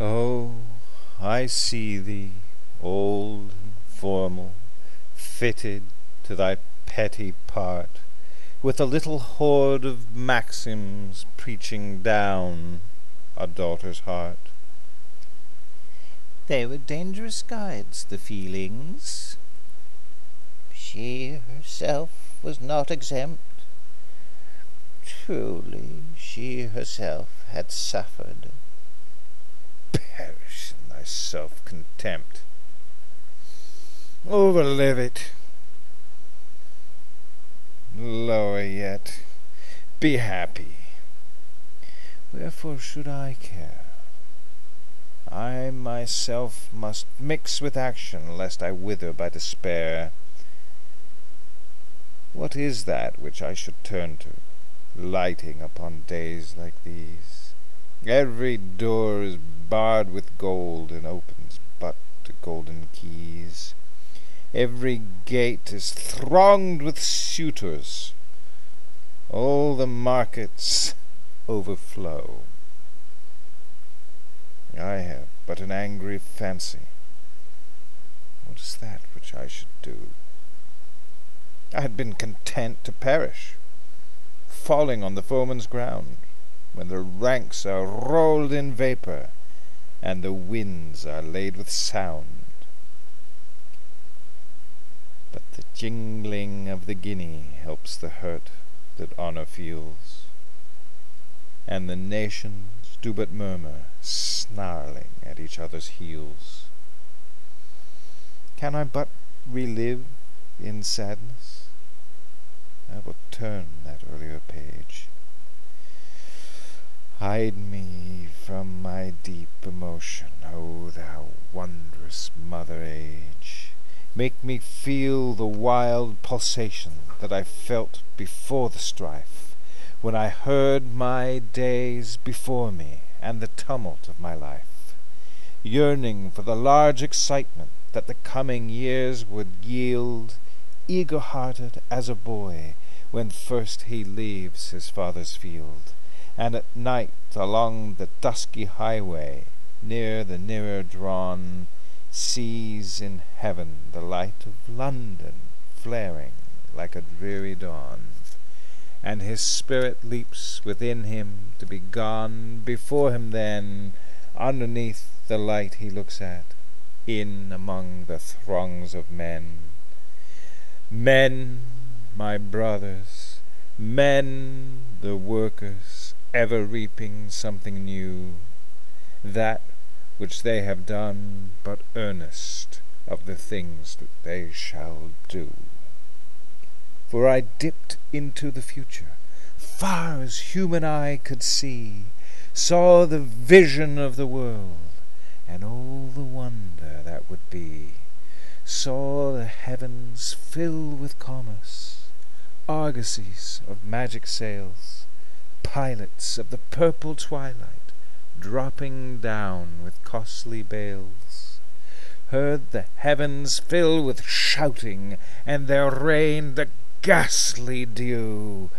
Oh, I see thee, old and formal, fitted to thy petty part, with a little horde of maxims preaching down a daughter's heart. They were dangerous guides, the feelings. She herself was not exempt. Truly, she herself had suffered. Perish in thy self-contempt. Overlive it. Lower yet. Be happy. Wherefore should I care? I myself must mix with action, lest I wither by despair. What is that which I should turn to, lighting upon days like these? Every door is barred with gold, and opens but to golden keys. Every gate is thronged with suitors. All the markets overflow. I have but an angry fancy. What is that which I should do? I had been content to perish, falling on the foeman's ground, when the ranks are rolled in vapour, and the winds are laid with sound. But the jingling of the guinea helps the hurt that honour feels, and the nations do but murmur, snarling at each other's heels. Can I but relive in sadness? I will turn that earlier page. Hide me from my deep emotion, O thou wondrous mother age. Make me feel the wild pulsation that I felt before the strife, when I heard my days before me and the tumult of my life, yearning for the large excitement that the coming years would yield, eager-hearted as a boy when first he leaves his father's field, and at night along the dusky highway, near the nearer drawn, sees in heaven the light of London flaring like a dreary dawn, and his spirit leaps within him to be gone before him then, underneath the light he looks at, in among the throngs of men. Men, my brothers, men, the workers, ever reaping something new, that which they have done, but earnest of the things that they shall do. For I dipped into the future, far as human eye could see, saw the vision of the world, and all the wonder that would be, saw the heavens fill with commerce, argosies of magic sails, pilots of the purple twilight, dropping down with costly bales, heard the heavens fill with shouting, and there rained the ghastly dew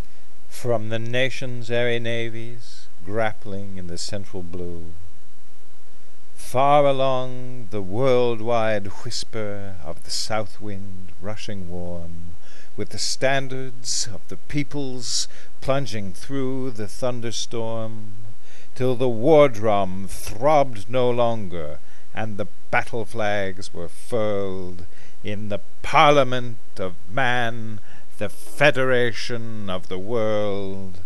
from the nation's airy navies grappling in the central blue. Far along the world-wide whisper of the south wind rushing warm, with the standards of the peoples plunging through the thunderstorm, till the war drum throbbed no longer, and the battle flags were furled in the Parliament of Man, the Federation of the world.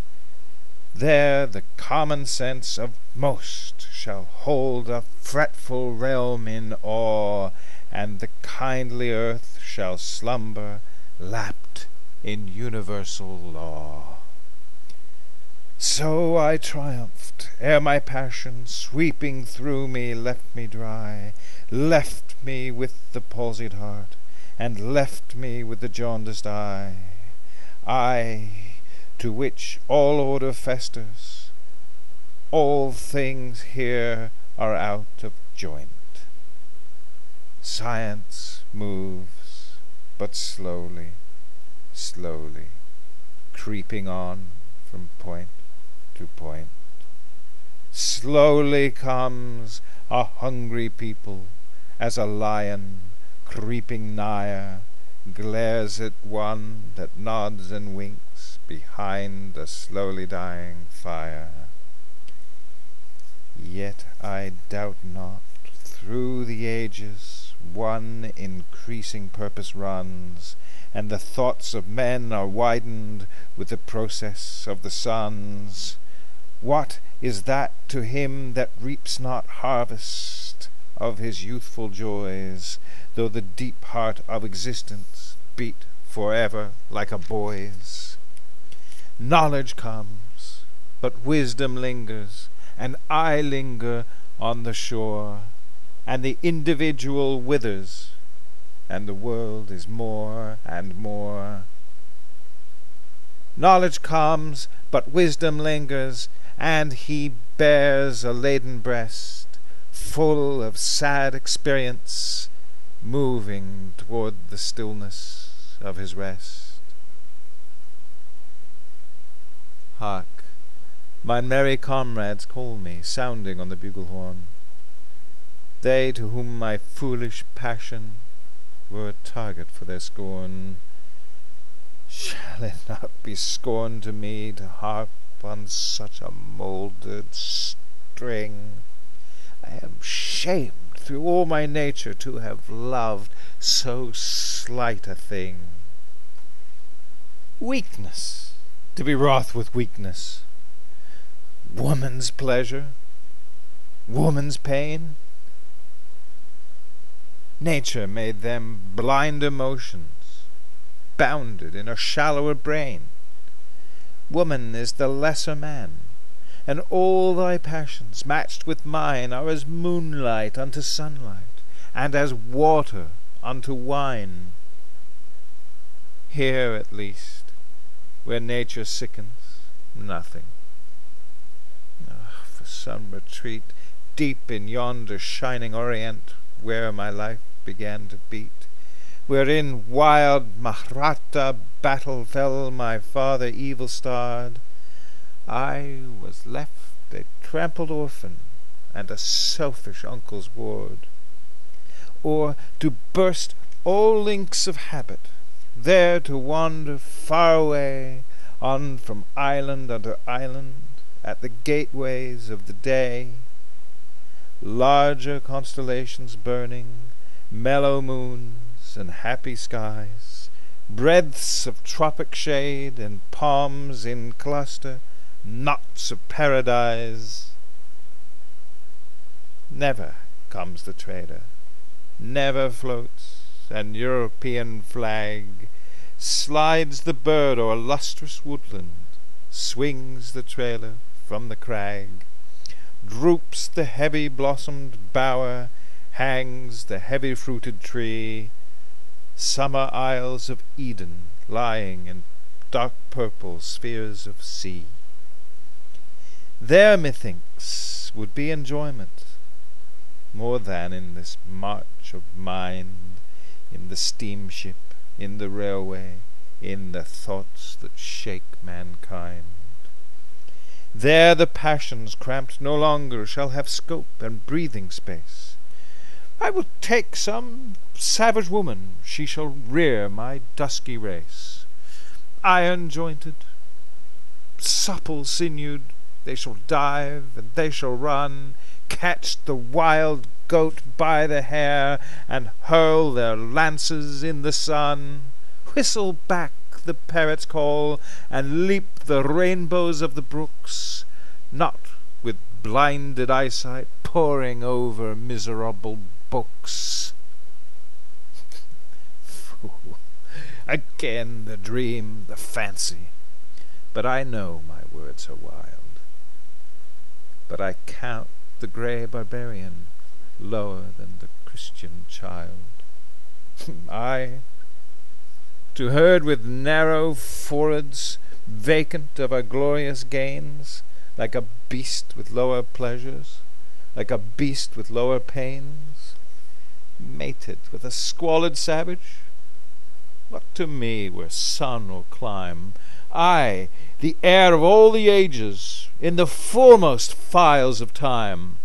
There the common sense of most shall hold a fretful realm in awe, and the kindly earth shall slumber, lapped in universal law. So I triumphed, ere my passion, sweeping through me, left me dry, left me with the palsied heart, and left me with the jaundiced eye. I, to which all order festers, all things here are out of joint. Science moves, but slowly, slowly, creeping on from point to point. Slowly comes a hungry people, as a lion, creeping nigher, glares at one that nods and winks behind the slowly dying fire. Yet I doubt not, through the ages one increasing purpose runs, and the thoughts of men are widened with the process of the suns. What is that to him that reaps not harvest of his youthful joys, though the deep heart of existence beat forever like a boy's? Knowledge comes, but wisdom lingers, and I linger on the shore, and the individual withers, and the world is more and more. Knowledge comes, but wisdom lingers, and he bears a laden breast, full of sad experience, moving toward the stillness of his rest. Hark! My merry comrades call me, sounding on the bugle horn. They to whom my foolish passion were a target for their scorn. Shall it not be scorn to me to harp on such a mouldered string? I am shamed through all my nature to have loved so slight a thing. Weakness, to be wroth with weakness. Woman's pleasure, woman's pain. Nature made them blind emotions, bounded in a shallower brain. Woman is the lesser man, and all thy passions matched with mine are as moonlight unto sunlight, and as water unto wine. Here at least, where nature sickens, nothing. For some retreat deep in yonder shining orient, where my life began to beat, where in wild Maratha battle fell my father evil-starred, I was left a trampled orphan and a selfish uncle's ward. Or to burst all links of habit, there to wander far away, on from island unto island, at the gateways of the day, larger constellations burning, mellow moons and happy skies, breadths of tropic shade and palms in cluster, knots of paradise. Never comes the trader, never floats an European flag, slides the bird o'er lustrous woodland, swings the trailer from the crag, droops the heavy blossomed bower, hangs the heavy fruited tree, summer isles of Eden lying in dark purple spheres of sea. There, methinks, would be enjoyment, more than in this march of mind, in the steamship, in the railway, in the thoughts that shake mankind. There the passions cramped no longer shall have scope and breathing space. I will take some savage woman, she shall rear my dusky race. Iron-jointed, supple-sinewed, they shall dive and they shall run, catch the wild goat by the hair, and hurl their lances in the sun, whistle back the parrot's call, and leap the rainbows of the brooks, not with blinded eyesight poring over miserable books. Fool! Again the dream, the fancy, but I know my words are wild. But I count the grey barbarian lower than the Christian child. I, to herd with narrow foreheads, vacant of our glorious gains, like a beast with lower pleasures, like a beast with lower pains, mated with a squalid savage? What to me were sun or clime, I, the heir of all the ages, in the foremost files of time,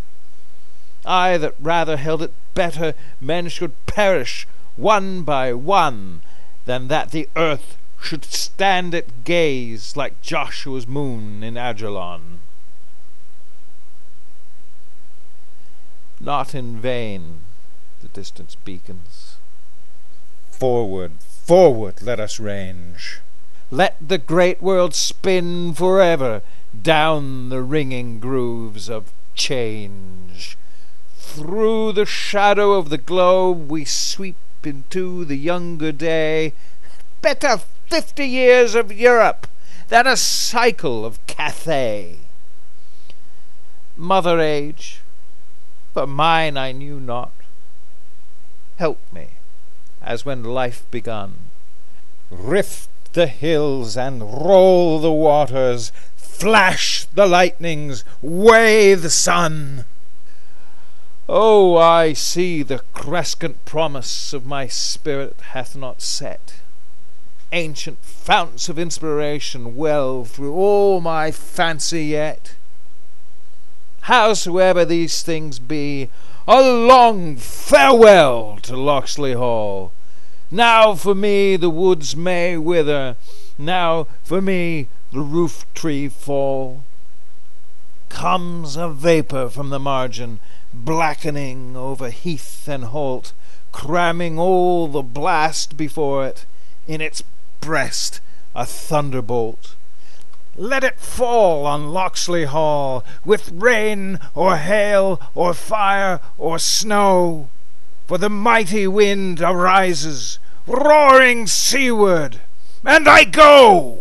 I that rather held it better men should perish one by one, than that the earth should stand at gaze like Joshua's moon in Ajalon. Not in vain the distance beacons. Forward, forward, let us range. Let the great world spin forever down the ringing grooves of change. Through the shadow of the globe we sweep into the younger day. Better 50 years of Europe than a cycle of Cathay. Mother age, but mine I knew not. Help me, as when life begun. Rift the hills and roll the waters, flash the lightnings, weigh the sun. Oh, I see the crescent promise of my spirit hath not set. Ancient founts of inspiration well through all my fancy yet. Howsoever these things be, a long farewell to Locksley Hall. Now for me the woods may wither, now for me the roof tree fall. Comes a vapour from the margin, blackening over heath and holt, cramming all the blast before it, in its breast a thunderbolt. Let it fall on Locksley Hall, with rain or hail or fire or snow, for the mighty wind arises, roaring seaward, and I go!